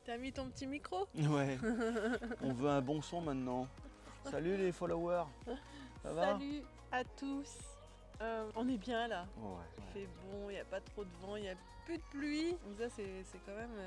T'as mis ton petit micro? Ouais. On veut un bon son maintenant. Salut les followers. Ça va? Salut à tous. On est bien là. Ouais. Il fait bon, il n'y a pas trop de vent, il n'y a plus de pluie. Donc ça c'est quand même,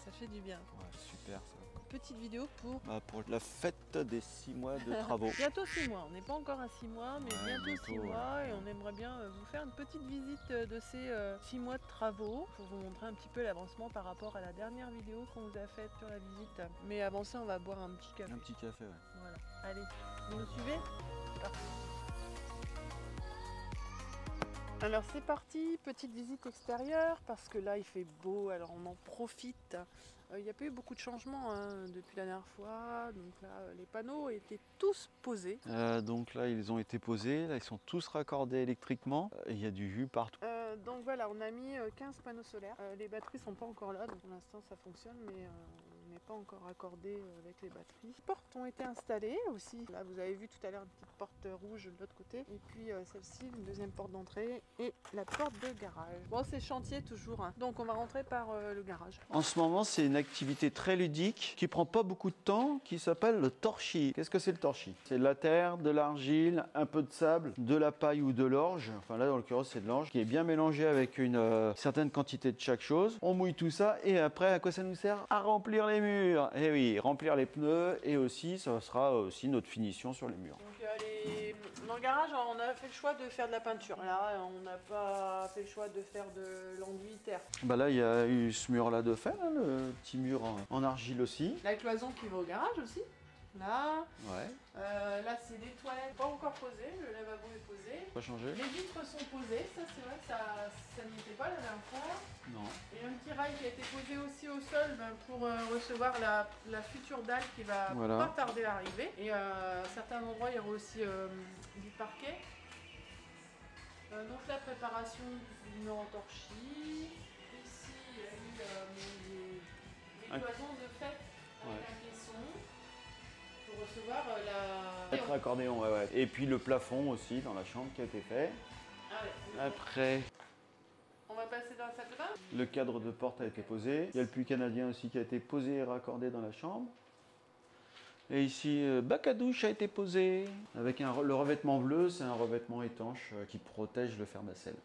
ça fait du bien. Ouais, super ça. Petite vidéo pour... Pour la fête des 6 mois de travaux. Bientôt 6 mois, on n'est pas encore à 6 mois, mais Ouais, bientôt 6 bientôt, mois et on aimerait bien vous faire une petite visite de ces 6 mois de travaux pour vous montrer un petit peu l'avancement par rapport à la dernière vidéo qu'on vous a faite sur la visite. Mais avant ça, on va boire un petit café. Un petit café, ouais. Voilà, allez, vous nous suivez? C'est parti. Alors c'est parti, petite visite extérieure parce que là il fait beau, alors on en profite. Il n'y a pas eu beaucoup de changements depuis la dernière fois, donc là les panneaux étaient tous posés. Donc là ils ont été posés, là ils sont tous raccordés électriquement. Il y a du jus partout. Donc voilà, on a mis 15 panneaux solaires. Les batteries sont pas encore là, donc pour l'instant ça fonctionne, mais on n'est pas encore raccordé avec les batteries. Les portes ont été installées aussi. Là vous avez vu tout à l'heure une petite porte rouge de l'autre côté, et puis celle-ci, une deuxième porte d'entrée et la porte de garage. Bon, c'est chantier toujours, hein. Donc on va rentrer par le garage. En ce moment c'est une activité très ludique qui prend pas beaucoup de temps, qui s'appelle le torchis. Qu'est-ce que c'est le torchis? C'est de la terre, de l'argile, un peu de sable, de la paille ou de l'orge. Enfin là dans l'occurrence c'est de l'orge qui est bien mélangé avec une certaine quantité de chaque chose. On mouille tout ça et après à quoi ça nous sert? À remplir les murs. Et oui, remplir les pneus et aussi ça sera aussi notre finition sur les murs. Donc dans le garage on a fait le choix de faire de la peinture. Là on n'a pas fait le choix de faire de l'enduit terre. Bah là il y a eu ce mur là de fer, hein, le petit mur en argile aussi. La cloison qui va au garage aussi. Là, Ouais. Là c'est des toilettes pas encore posées, le lavabo est posé. Pas changé? Les vitres sont posées, ça c'est vrai que ça n'y était pas la dernière fois. Non. Et un petit rail qui a été posé aussi au sol pour recevoir la future dalle qui va pas tarder à arriver. Et à certains endroits il y aura aussi du parquet. Donc la préparation du mur en torchis. Ici il y a eu les cloisons de fête avec un caisson. Pour recevoir Être accordéon, ouais. Et puis le plafond aussi dans la chambre qui a été fait. Ah ouais. Après, on va passer dans la salle de bain. le cadre de porte a été posé. Il y a le puits canadien aussi qui a été posé et raccordé dans la chambre. Et ici, bac à douche a été posé. Avec le revêtement bleu, c'est un revêtement étanche qui protège le fer nacelle.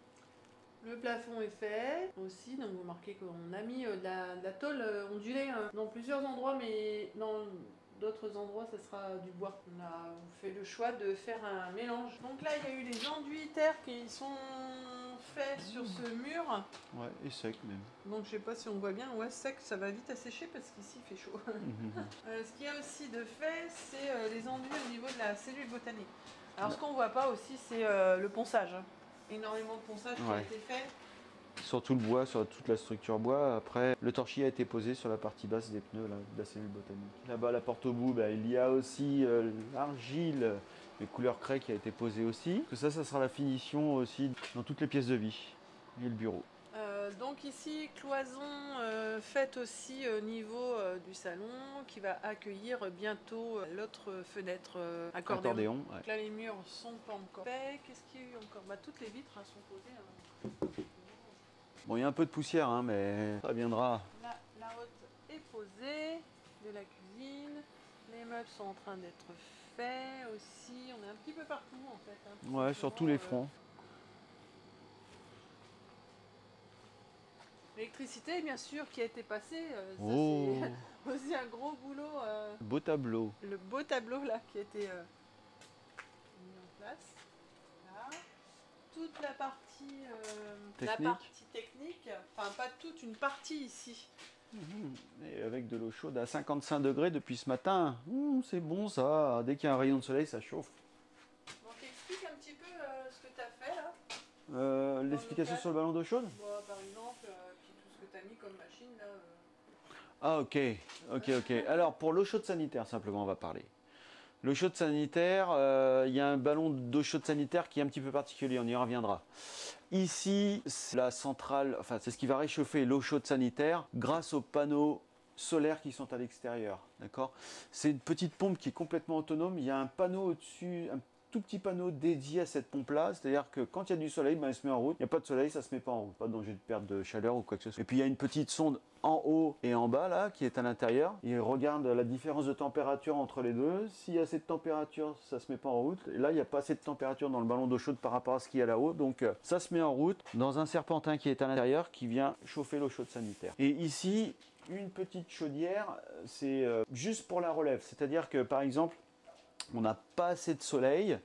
Le plafond est fait aussi, donc vous remarquez qu'on a mis de la tôle ondulée dans plusieurs endroits, mais dans d'autres endroits ça sera du bois. On a fait le choix de faire un mélange. Donc là il y a eu les enduits terre qui sont faits sur ce mur. Ouais, et sec même. Donc je sais pas si on voit bien, ouais sec, ça va vite à sécher parce qu'ici il fait chaud. Ce qu'il y a aussi de fait, c'est les enduits au niveau de la cellule botanique. Alors ce qu'on voit pas aussi, c'est le ponçage. Énormément de ponçage qui a été fait. Sur tout le bois, sur toute la structure bois. Après, le torchis a été posé sur la partie basse des pneus là, de la cellule botanique. Là-bas, la porte au bout, il y a aussi l'argile de couleur craie qui a été posée aussi. Que ça sera la finition aussi dans toutes les pièces de vie et le bureau. Donc ici, cloison faite aussi au niveau du salon qui va accueillir bientôt l'autre fenêtre accordéon. Ouais. Donc là, les murs sont pas encore faits. Qu'est-ce qu'il y a eu encore? Toutes les vitres sont posées. Bon, il y a un peu de poussière, hein, mais ça viendra. Là, la haute est posée de la cuisine. Les meubles sont en train d'être faits aussi. On est un petit peu partout en fait. Hein, ouais, sur tous les fronts. L'électricité, bien sûr, qui a été passée, c'est aussi un gros boulot. Beau tableau. Le beau tableau là qui a été mis en place. Là. Toute la partie technique, enfin pas toute, une partie ici. Et avec de l'eau chaude à 55 degrés depuis ce matin. C'est bon ça, dès qu'il y a un rayon de soleil, ça chauffe. Donc explique un petit peu ce que tu as fait là. L'explication sur le ballon d'eau chaude? Par exemple, puis tout ce que tu as mis comme machine là. Ah ok. Alors pour l'eau chaude sanitaire simplement on va parler. L'eau chaude sanitaire, il y a un ballon d'eau chaude sanitaire qui est un petit peu particulier, on y reviendra. Ici, c'est la centrale, enfin c'est ce qui va réchauffer l'eau chaude sanitaire grâce aux panneaux solaires qui sont à l'extérieur, d'accord? C'est une petite pompe qui est complètement autonome, il y a un panneau au-dessus, un tout petit panneau dédié à cette pompe-là, c'est-à-dire que quand il y a du soleil, ben, elle se met en route. Il n'y a pas de soleil, ça se met pas en route. Pas de danger de perte de chaleur ou quoi que ce soit. Et puis il y a une petite sonde en haut et en bas là, qui est à l'intérieur. Il regarde la différence de température entre les deux. S'il y a assez de température, ça se met pas en route. Et là, il n'y a pas assez de température dans le ballon d'eau chaude par rapport à ce qu'il y a là-haut. Donc ça se met en route dans un serpentin qui est à l'intérieur, qui vient chauffer l'eau chaude sanitaire. Et ici, une petite chaudière, c'est juste pour la relève. C'est-à-dire que par exemple, on n'a pas assez de soleil,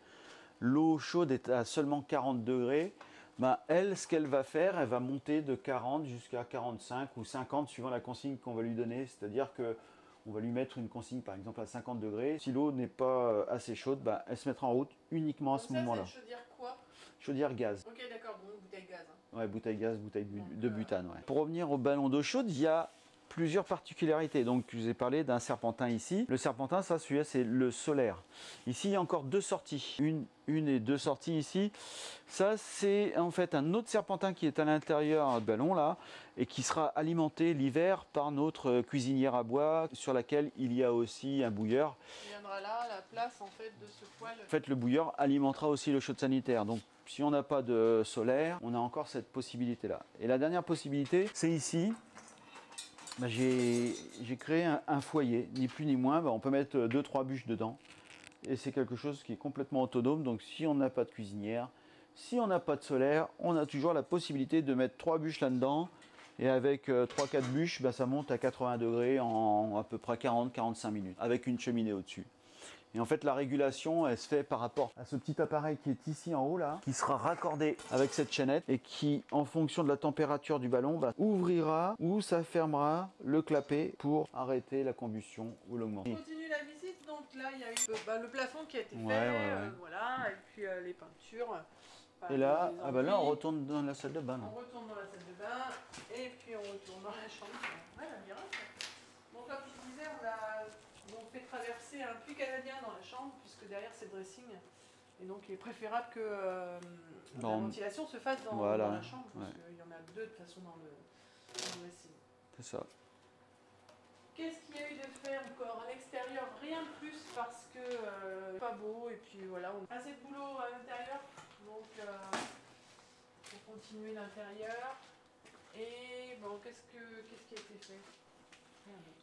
l'eau chaude est à seulement 40 degrés, ben elle, ce qu'elle va faire, elle va monter de 40 jusqu'à 45 ou 50 suivant la consigne qu'on va lui donner. C'est-à-dire qu'on va lui mettre une consigne par exemple à 50 degrés. Si l'eau n'est pas assez chaude, ben, elle se mettra en route uniquement à ce moment-là. C'est une chaudière quoi? Chaudière gaz. Ok, d'accord, bon, bouteille gaz. Hein. Ouais, bouteille gaz, bouteille de butane. Ouais. Pour revenir au ballon d'eau chaude, il y a plusieurs particularités. Donc, je vous ai parlé d'un serpentin ici. Le serpentin, ça, celui-là, c'est le solaire. Ici, il y a encore deux sorties. Une et deux sorties ici. Ça, c'est en fait un autre serpentin qui est à l'intérieur du ballon, là, et qui sera alimenté l'hiver par notre cuisinière à bois, sur laquelle il y a aussi un bouilleur. Il viendra là, à la place, en fait, de ce poêle. En fait, le bouilleur alimentera aussi l'eau chaude sanitaire. Donc, si on n'a pas de solaire, on a encore cette possibilité-là. Et la dernière possibilité, c'est ici. Ben, j'ai créé un foyer, ni plus ni moins. Ben, on peut mettre 2-3 bûches dedans. Et c'est quelque chose qui est complètement autonome. Donc si on n'a pas de cuisinière, si on n'a pas de solaire, on a toujours la possibilité de mettre 3 bûches là-dedans. Et avec 3-4 bûches, ben, ça monte à 80 degrés en à peu près 40-45 minutes. Avec une cheminée au-dessus. Et en fait, la régulation, elle se fait par rapport à ce petit appareil qui est ici en haut, là, qui sera raccordé avec cette chaînette et qui, en fonction de la température du ballon, bah, ouvrira ou ça fermera le clapet pour arrêter la combustion ou l'augmenter. On continue la visite, donc là, il y a eu le plafond qui a été fait, voilà, et puis les peintures. Et là, là, on retourne dans la salle de bain. Là. On retourne dans la salle de bain et puis on retourne dans la chambre. Ouais, la miracle. Donc, comme je disais, on fait traverser un puits canadien dans la chambre, puisque derrière c'est le dressing. Et donc il est préférable que la ventilation se fasse dans la chambre, parce qu'il y en a deux de toute façon dans le dressing. C'est ça. Qu'est-ce qu'il y a eu de fait encore à l'extérieur? Rien de plus, parce que pas beau, et puis voilà, on a assez de boulot à l'intérieur, donc pour continuer l'intérieur. Et bon, qu'est-ce qui a été fait? Rien d'autre.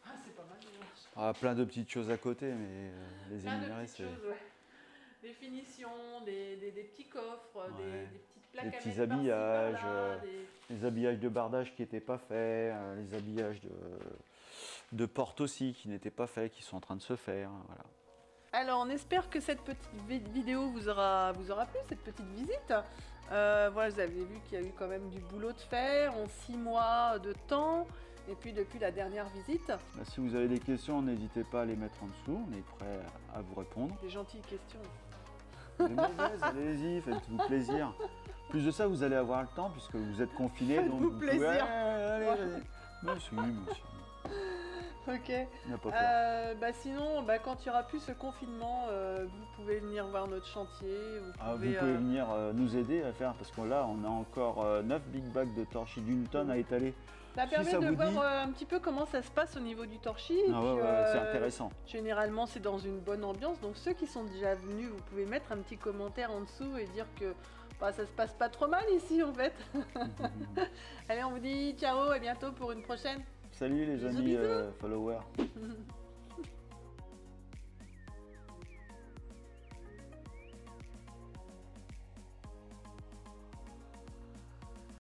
Ah, c'est pas mal déjà. Plein de petites choses à côté, mais les énumérer, c'est... Des finitions, des petits coffres, des petites plaques des petits habillages, les habillages de bardage qui n'étaient pas faits, les habillages de porte aussi qui n'étaient pas faits, qui sont en train de se faire. Voilà. Alors, on espère que cette petite vidéo vous aura plu, cette petite visite. Voilà, vous avez vu qu'il y a eu quand même du boulot de faire en 6 mois de temps. Et puis depuis la dernière visite. Si vous avez des questions, n'hésitez pas à les mettre en dessous, on est prêt à vous répondre. Des gentilles questions. Allez-y, faites-vous plaisir. Plus de ça, vous allez avoir le temps puisque vous êtes confinés. Faites-vous donc plaisir. Allez. Monsieur. Ok. Sinon, quand il n'y aura plus ce confinement, vous pouvez venir voir notre chantier. Vous pouvez venir nous aider à faire, parce que là, on a encore 9 big bags de torchis d'1 tonne à étaler. Ça permet de voir un petit peu comment ça se passe au niveau du torchis. C'est intéressant. Généralement, c'est dans une bonne ambiance. Donc, ceux qui sont déjà venus, vous pouvez mettre un petit commentaire en dessous et dire que ça se passe pas trop mal ici, en fait. Allez, on vous dit ciao, à bientôt pour une prochaine. Salut les amis followers.